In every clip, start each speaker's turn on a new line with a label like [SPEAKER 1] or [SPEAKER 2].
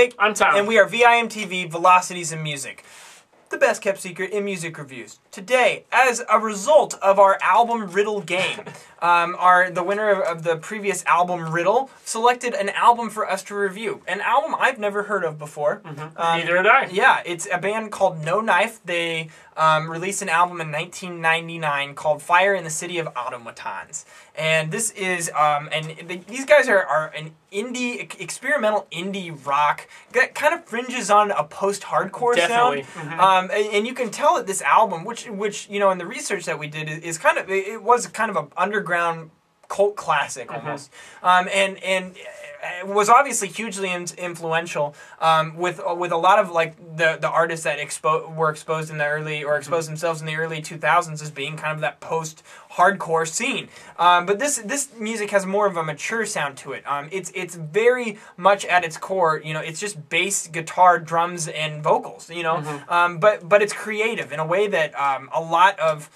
[SPEAKER 1] Jake.
[SPEAKER 2] I'm Tom.
[SPEAKER 1] And we are VIMTV, Velocities in Music. The best kept secret in music reviews. Today, as a result of our album riddle game, the winner of the previous album riddle selected an album for us to review. An album I've never heard of before.
[SPEAKER 2] Neither had I.
[SPEAKER 1] Yeah, it's a band called No Knife. They released an album in 1999 called Fire in the City of Automatons. And this is, these guys are an experimental indie rock that kind of fringes on a post-hardcore sound. And you can tell that this album, which you know, in the research that we did, is kind of, it was kind of an underground cult classic almost. And it was obviously hugely influential with a lot of like the artists that were exposed in the early, or exposed themselves in the early 2000s as being kind of that post-hardcore scene. But this music has more of a mature sound to it. It's very much at its core, you know, it's just bass, guitar, drums, and vocals, you know. But it's creative in a way that a lot of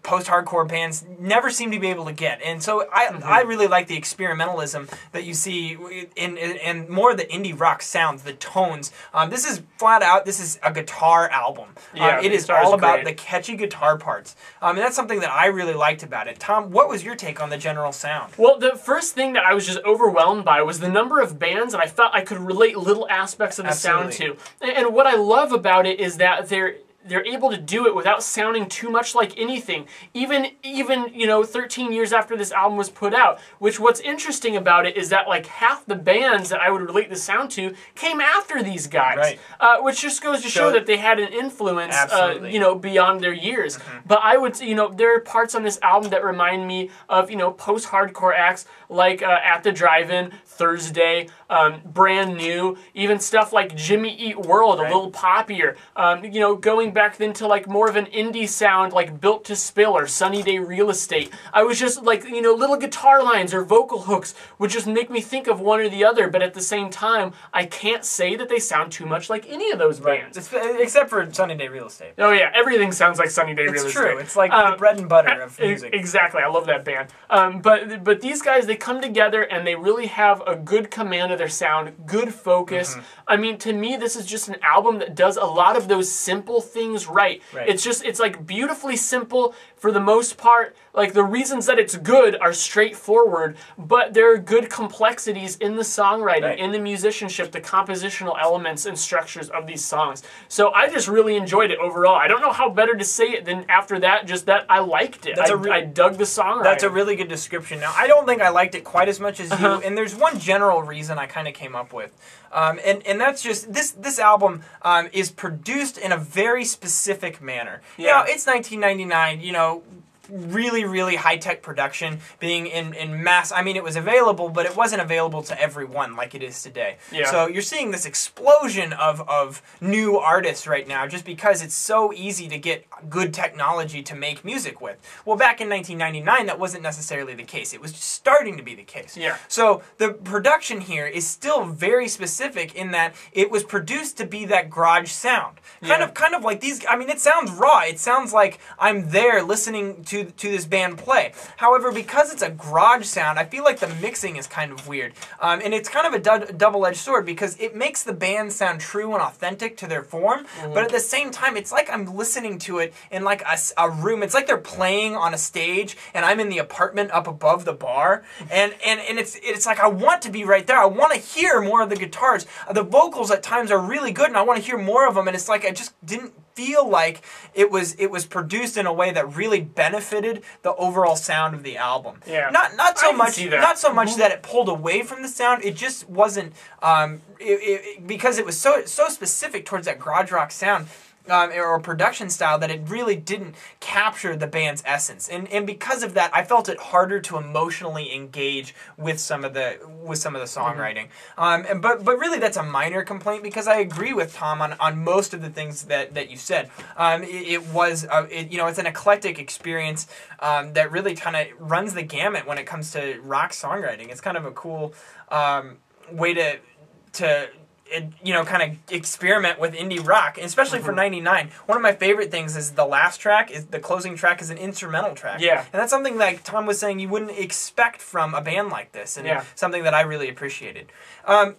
[SPEAKER 1] post-hardcore bands never seem to be able to get. And so I really like the experimentalism that you see in more of the indie rock sounds, the tones. This is flat out, this is a guitar album.
[SPEAKER 2] Yeah,
[SPEAKER 1] it is all about the catchy guitar parts. And that's something that I really liked about it. Tom, what was your take on the general sound?
[SPEAKER 2] Well, the first thing that I was just overwhelmed by was the number of bands that I felt I could relate little aspects of the sound to. And what I love about it is that they're able to do it without sounding too much like anything, even you know, 13 years after this album was put out. Which, what's interesting about it is that like half the bands that I would relate the sound to came after these guys, which just goes to show that they had an influence, you know, beyond their years. But I would, you know, there are parts on this album that remind me of, you know, post-hardcore acts like At the Drive-In, Thursday, Brand New, even stuff like Jimmy Eat World, a little poppier. You know, going back then to like more of an indie sound like Built to Spill or Sunny Day Real Estate. I was just like, you know, little guitar lines or vocal hooks would just make me think of one or the other, but at the same time, I can't say that they sound too much like any of those bands.
[SPEAKER 1] Except for Sunny Day Real Estate.
[SPEAKER 2] Oh yeah, everything sounds like Sunny Day Real Estate.
[SPEAKER 1] It's true. It's like the bread and butter of music.
[SPEAKER 2] Exactly. I love that band. But these guys, they come together and they really have a good command of their sound, good focus. I mean, to me, this is just an album that does a lot of those simple things right. It's like beautifully simple for the most part. Like the reasons that it's good are straightforward, but there are good complexities in the songwriting, in the musicianship, the compositional elements and structures of these songs. So I just really enjoyed it overall. I don't know how better to say it than after that, just that I liked it. I dug the songwriting.
[SPEAKER 1] That's a really good description. Now, I don't think I liked it quite as much as you, and there's one general reason I kind of came up with. And that's just, this album is produced in a very specific manner. You know, it's 1999, you know, really high-tech production being in mass. I mean, it was available, but it wasn't available to everyone like it is today. So you're seeing this explosion of new artists right now just because it's so easy to get good technology to make music with. Well, back in 1999, that wasn't necessarily the case. It was just starting to be the case. So the production here is still very specific in that it was produced to be that garage sound. Kind of like these, I mean, it sounds raw. It sounds like I'm there listening to this band play. However, because it's a garage sound, I feel like the mixing is kind of weird. And it's kind of a double-edged sword because it makes the band sound true and authentic to their form, but at the same time, it's like I'm listening to it in like a room. It's like they're playing on a stage and I'm in the apartment up above the bar, and it's like I want to be right there. I want to hear more of the guitars. The vocals at times are really good and I want to hear more of them, and it's like I just didn't feel like it was produced in a way that really benefited the overall sound of the album. Not so much that it pulled away from the sound. It just wasn't because it was so specific towards that garage rock sound. Or production style that it really didn't capture the band's essence, and because of that, I felt it harder to emotionally engage with some of the songwriting. But really, that's a minor complaint because I agree with Tom on most of the things that you said. You know, it's an eclectic experience that really kind of runs the gamut when it comes to rock songwriting. It's kind of a cool way to you know, kind of experiment with indie rock, especially for '99. One of my favorite things is the last track, the closing track is an instrumental track. And that's something like Tom was saying you wouldn't expect from a band like this, and something that I really appreciated.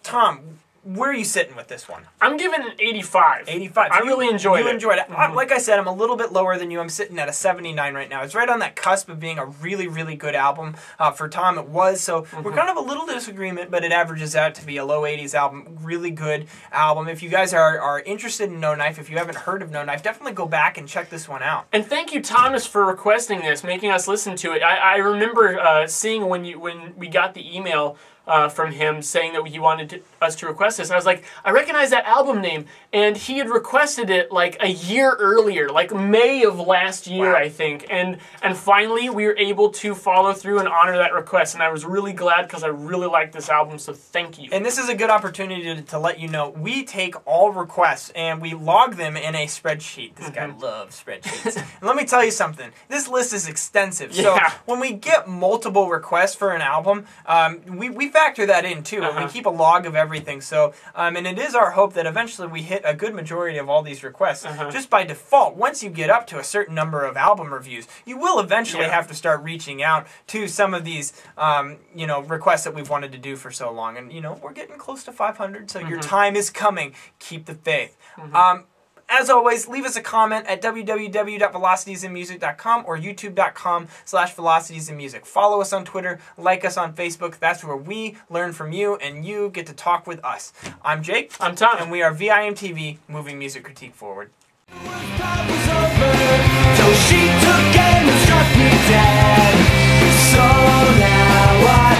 [SPEAKER 1] Tom, where are you sitting with this one?
[SPEAKER 2] I'm giving it an 85.
[SPEAKER 1] 85.
[SPEAKER 2] I really enjoyed it.
[SPEAKER 1] You enjoyed it. Like I said, I'm a little bit lower than you. I'm sitting at a 79 right now. It's right on that cusp of being a really, really good album. For Tom, it was. So we're kind of a little disagreement, but it averages out to be a low 80s album. Really good album. If you guys are interested in No Knife, if you haven't heard of No Knife, definitely go back and check this one out.
[SPEAKER 2] And thank you, Thomas, for requesting this, making us listen to it. I remember seeing when we got the email from him saying that he wanted us to request this. I was like, I recognize that album name, and he had requested it like a year earlier, like May of last year, wow. I think. And finally, we were able to follow through and honor that request, and I was really glad because I really liked this album, so thank you.
[SPEAKER 1] And this is a good opportunity to let you know, we take all requests and we log them in a spreadsheet. This guy loves spreadsheets. And let me tell you something, this list is extensive.
[SPEAKER 2] Yeah.
[SPEAKER 1] So when we get multiple requests for an album, we factor that in too, and we keep a log of everything. So, and it is our hope that eventually we hit a good majority of all these requests. Just by default, once you get up to a certain number of album reviews, you will eventually have to start reaching out to some of these, you know, requests that we've wanted to do for so long. And, you know, we're getting close to 500, so your time is coming. Keep the faith. As always, leave us a comment at www.velocitiesinmusic.com or youtube.com/velocitiesinmusic. Follow us on Twitter, like us on Facebook. That's where we learn from you and you get to talk with us. I'm Jake.
[SPEAKER 2] I'm Tom.
[SPEAKER 1] And we are VIMTV, moving music critique forward.
[SPEAKER 3] Till she took aim and struck me dead. So now I